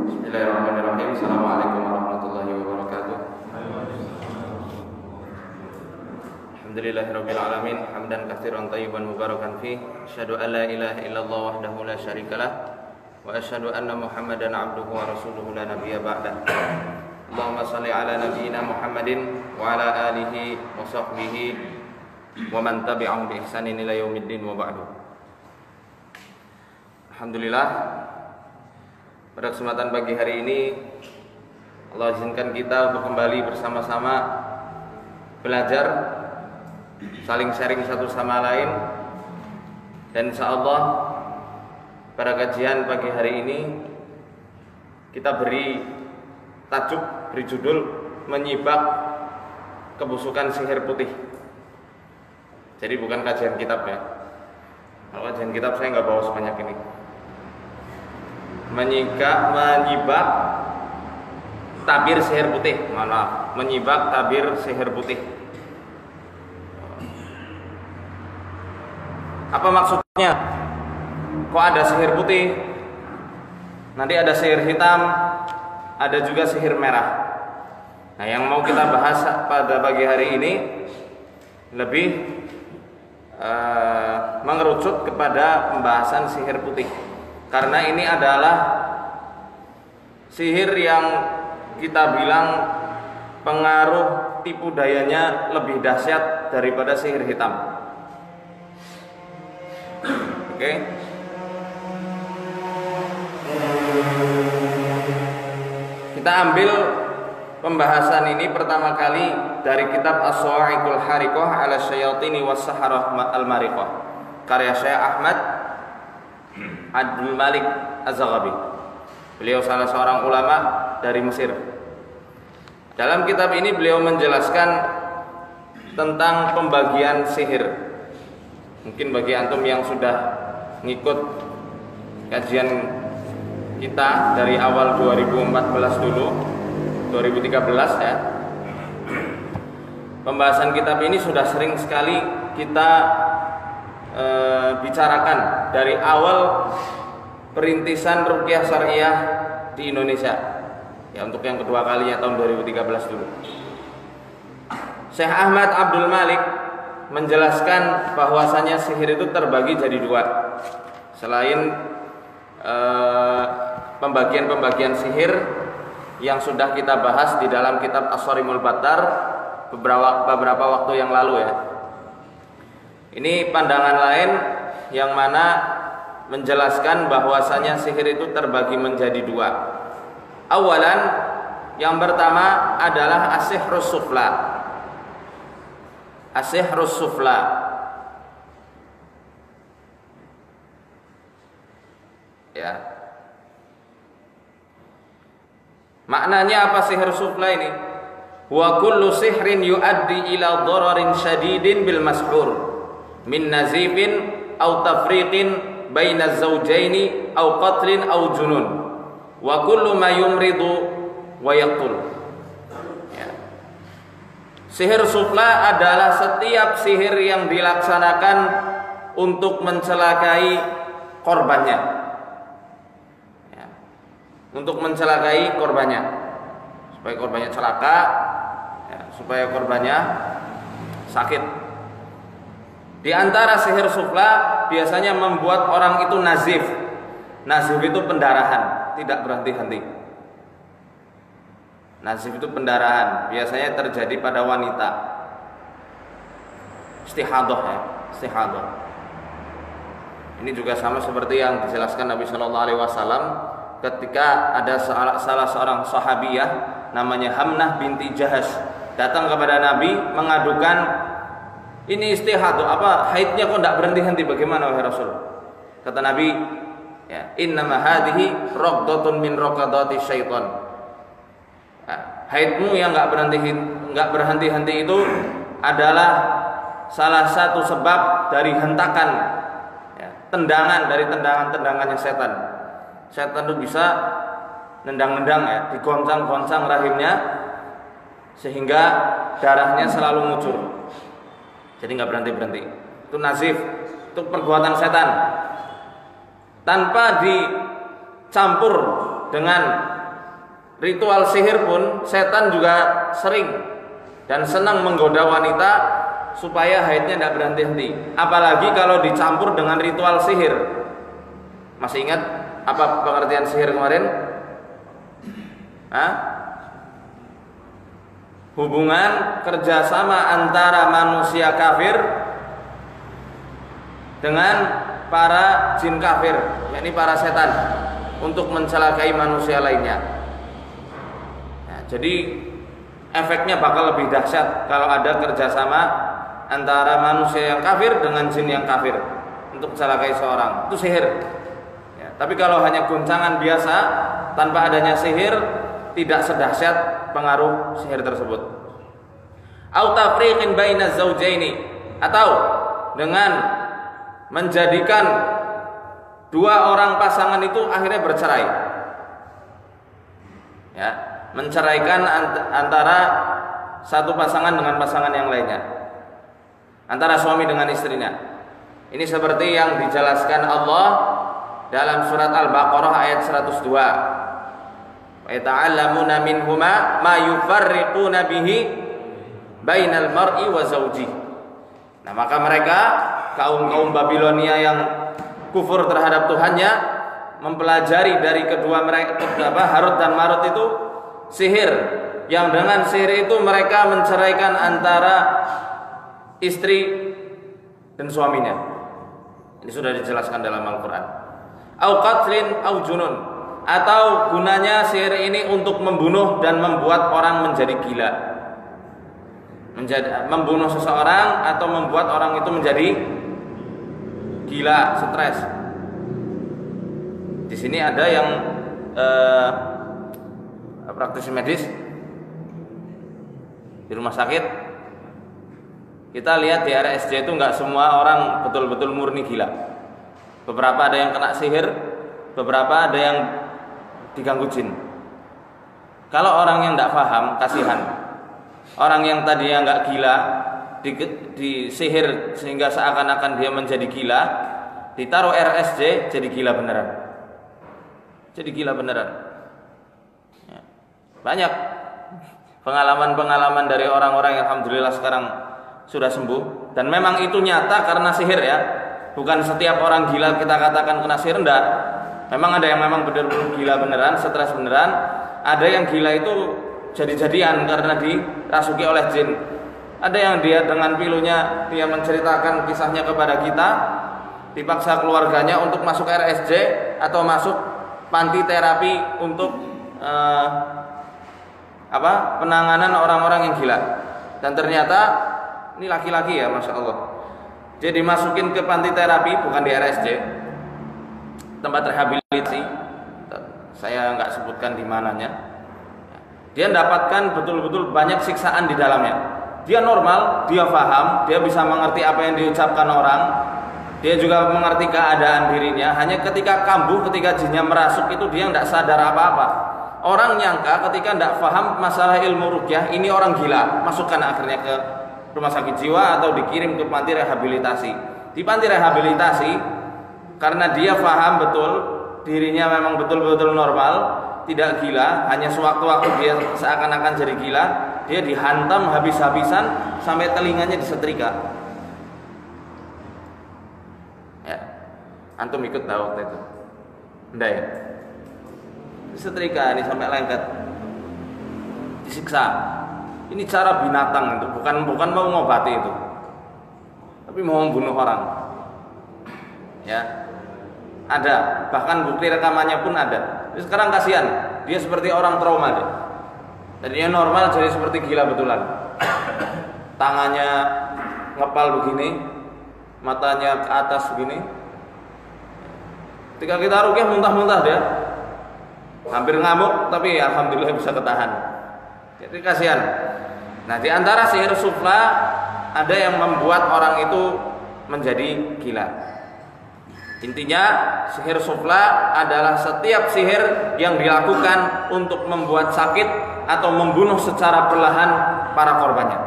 Bismillahirrahmanirrahim. Assalamualaikum warahmatullahi wabarakatuh. Alhamdulillahirabbil alamin, hamdan katsiran thayyiban mubarakan fi. Asyhadu an la ilaha illallah wahdahu la syarikalah wa asyhadu anna Muhammadan abduhu wa rasuluhu la nabiyya ba'da. Allahumma shalli ala nabiyyina Muhammadin wa ala alihi wa sahbihi wa man tabi'ahum bi ihsanin ila yaumiddin wa ba'du. Alhamdulillah, pada kesempatan pagi hari ini Allah izinkan kita untuk kembali bersama-sama belajar, saling sharing satu sama lain. Dan insyaallah pada kajian pagi hari ini kita beri tajuk, beri judul menyibak kebusukan sihir putih. Jadi bukan kajian kitab ya. Kalau kajian kitab saya nggak bawa sebanyak ini. Menyibak tabir sihir putih, menyibak tabir sihir putih. Apa maksudnya? Kok ada sihir putih? Nanti ada sihir hitam, ada juga sihir merah. Nah, yang mau kita bahas pada pagi hari ini lebih mengerucut kepada pembahasan sihir putih. Karena ini adalah sihir yang kita bilang pengaruh tipu dayanya lebih dahsyat daripada sihir hitam. Oke. Kita ambil pembahasan ini pertama kali dari kitab As-Sawa'iqul Hariqah 'ala Syayatini was-Saharah al-Mariqah, karya Syekh Ahmad Abdul Malik Az-Zaghabi. Beliau salah seorang ulama dari Mesir. Dalam kitab ini beliau menjelaskan tentang pembagian sihir. Mungkin bagi antum yang sudah ngikut kajian kita dari awal 2014 dulu, 2013 ya. Pembahasan kitab ini sudah sering sekali kita bicarakan dari awal perintisan ruqyah syariah di Indonesia. Ya, untuk yang kedua kalinya tahun 2013 dulu. Syekh Ahmad Abdul Malik menjelaskan bahwasanya sihir itu terbagi jadi dua. Selain pembagian-pembagian sihir yang sudah kita bahas di dalam kitab As-Sarimul Battar beberapa waktu yang lalu ya. Ini pandangan lain yang mana menjelaskan bahwasanya sihir itu terbagi menjadi dua. Awalan, yang pertama adalah as-sihrus sufla. As-sihrus sufla. Ya. Maknanya apa sihir sufla ini? Wa kullu sihrin yuaddi ila dhararin syadidin bil mashhur min nazifin aw tafriqin baina zawjaini aw qatlin aw junun wa kullu ma yumridu wa yaqtul. Ya. Sihir sufla adalah setiap sihir yang dilaksanakan untuk mencelakai korbannya. Ya. Untuk mencelakai korbannya, supaya korbannya celaka, ya, supaya korbannya sakit. Di antara sihir sufla biasanya membuat orang itu nazif. Nazif itu pendarahan, tidak berhenti-henti. Nazif itu pendarahan, biasanya terjadi pada wanita. Istihadah ya, istihadah. Ini juga sama seperti yang dijelaskan Nabi Shallallahu Alaihi Wasallam ketika ada salah seorang sahabiyah namanya Hamnah binti Jahash datang kepada Nabi mengadukan, ini istihadah, haidnya kok tidak berhenti-henti, bagaimana wahai Rasul? Kata Nabi, ya, innama hadhihi raqdatun min raqadati syaitan. Nah, haidmu yang enggak berhenti-henti itu adalah salah satu sebab dari hentakan, ya, tendangan dari tendangannya setan. Setan itu bisa nendang-nendang ya, digoncang-goncang rahimnya sehingga darahnya selalu ngucur. Jadi nggak berhenti-berhenti. Itu nazif, itu perbuatan setan. Tanpa dicampur dengan ritual sihir pun setan juga sering dan senang menggoda wanita supaya haidnya tidak berhenti-henti. Apalagi kalau dicampur dengan ritual sihir. Masih ingat apa pengertian sihir kemarin? Hubungan kerjasama antara manusia kafir dengan para jin kafir, yakni para setan, untuk mencelakai manusia lainnya. Nah, jadi efeknya bakal lebih dahsyat kalau ada kerjasama antara manusia yang kafir dengan jin yang kafir untuk mencelakai seorang. Itu sihir. Ya, tapi kalau hanya guncangan biasa tanpa adanya sihir, tidak sedahsyat pengaruh sihir tersebut. Au tafriqin bainaz zaujaini, atau dengan menjadikan dua orang pasangan itu akhirnya bercerai. Ya, menceraikan antara satu pasangan dengan pasangan yang lainnya, antara suami dengan istrinya. Ini seperti yang dijelaskan Allah dalam surat Al-Baqarah ayat 102. Wa yata'allamuna minhuma ma yufarriquna bihi bainal mar'i wa zawji. Nah, maka mereka kaum Babilonia yang kufur terhadap Tuhannya mempelajari dari kedua mereka, Harut dan Marut itu sihir, yang dengan sihir itu mereka menceraikan antara istri dan suaminya. Ini sudah dijelaskan dalam Al-Quran. Au qatlin au junun, atau gunanya sihir ini untuk membunuh dan membuat orang menjadi gila, membunuh seseorang atau membuat orang itu menjadi gila, stres. Di sini ada yang praktisi medis di rumah sakit. Kita lihat di RSJ itu nggak semua orang betul-betul murni gila. Beberapa ada yang kena sihir, beberapa ada yang diganggu jin. Kalau orang yang nggak paham, kasihan. Orang yang tadinya nggak gila, disihir sehingga seakan-akan dia menjadi gila, ditaruh RSJ jadi gila beneran. Jadi gila beneran. Ya. Banyak pengalaman-pengalaman dari orang-orang yang alhamdulillah sekarang sudah sembuh, dan memang itu nyata karena sihir ya. Bukan setiap orang gila kita katakan kena sihir, enggak. Memang ada yang memang benar-benar gila beneran, stres beneran. Ada yang gila itu jadi-jadian karena dirasuki oleh jin. Ada yang dia dengan pilunya dia menceritakan kisahnya kepada kita, dipaksa keluarganya untuk masuk RSJ atau masuk panti terapi untuk penanganan orang-orang yang gila. Dan ternyata ini laki-laki ya, masya Allah. Jadi masukin ke panti terapi, bukan di RSJ, tempat rehabilitasi. Saya nggak sebutkan di mananya. Dia mendapatkan betul-betul banyak siksaan di dalamnya. Dia normal, dia paham, dia bisa mengerti apa yang diucapkan orang. Dia juga mengerti keadaan dirinya. Hanya ketika kambuh, ketika jinnya merasuk itu dia tidak sadar apa-apa. Orang nyangka ketika tidak paham masalah ilmu ruqyah, ini orang gila. Masukkan akhirnya ke rumah sakit jiwa atau dikirim ke panti rehabilitasi. Di panti rehabilitasi, karena dia paham betul dirinya memang betul-betul normal, tidak gila, hanya sewaktu-waktu dia seakan-akan jadi gila, dia dihantam habis-habisan sampai telinganya disetrika. Ya, antum ikut tahu waktu itu? Enggak ya? Disetrika ini sampai lengket, disiksa. Ini cara binatang itu, bukan mau ngobati itu, tapi mau membunuh orang. Ya, ada, bahkan bukti rekamannya pun ada. Jadi sekarang kasihan, dia seperti orang trauma deh. Tadinya normal jadi seperti gila betulan. Tangannya ngepal begini, matanya ke atas begini. Ketika kita ruqyah muntah-muntah dia, hampir ngamuk, tapi alhamdulillah bisa ketahan. Jadi kasihan. Nah, di antara sihir sufla ada yang membuat orang itu menjadi gila. Intinya sihir sufla adalah setiap sihir yang dilakukan untuk membuat sakit atau membunuh secara perlahan para korbannya.